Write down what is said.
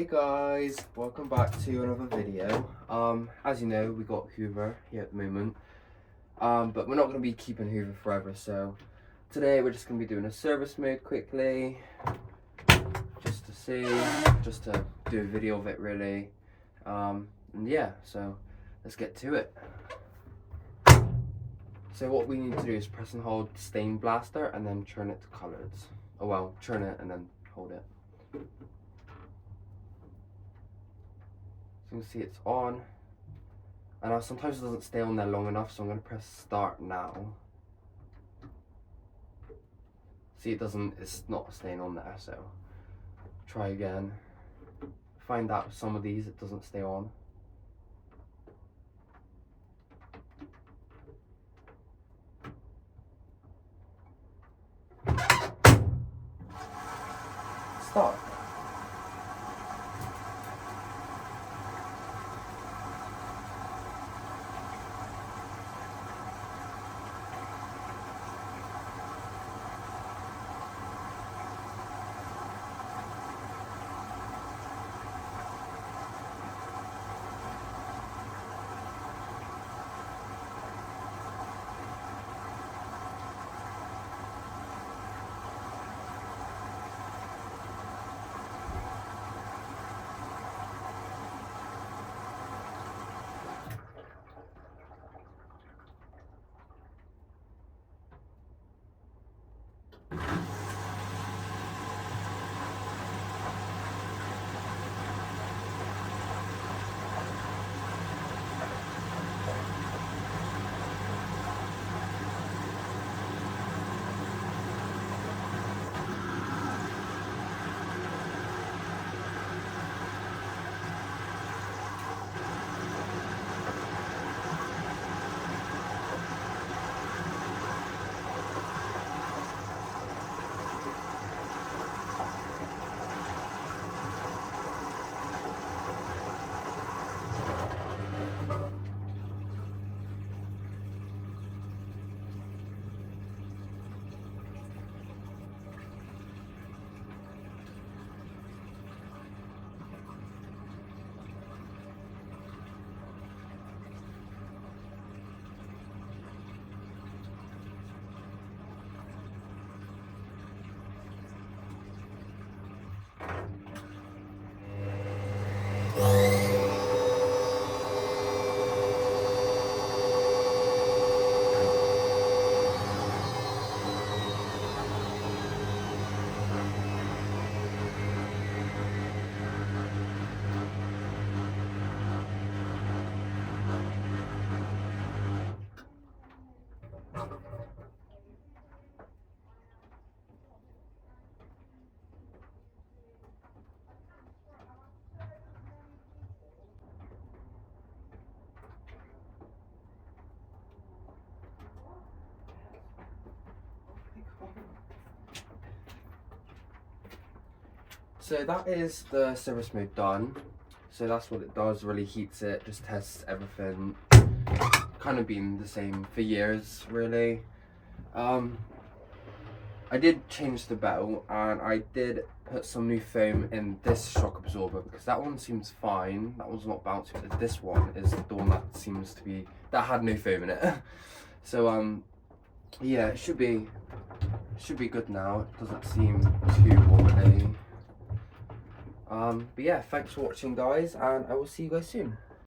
Hey guys, welcome back to another video. As you know, we got Hoover here at the moment, but we're not going to be keeping Hoover forever, so today we're just going to be doing a service mode quickly, just to do a video of it really, and yeah, so let's get to it. So what we need to do is press and hold stain blaster and then turn it to colors. Oh well, turn it and then hold it. So you can see it's on, and now sometimes it doesn't stay on there long enough, so I'm going to press start now. See, it's not staying on there, so try again. Find out with some of these it doesn't stay on. Start. So that is the service mode done. So that's what it does, really heats it, just tests everything. Kind of been the same for years really. I did change the belt and I did put some new foam in this shock absorber because that one seems fine. That one's not bouncy, but this one is the one that had no foam in it. So yeah, it should be good now. It doesn't seem too wobbly. But yeah, thanks for watching guys, and I will see you guys soon.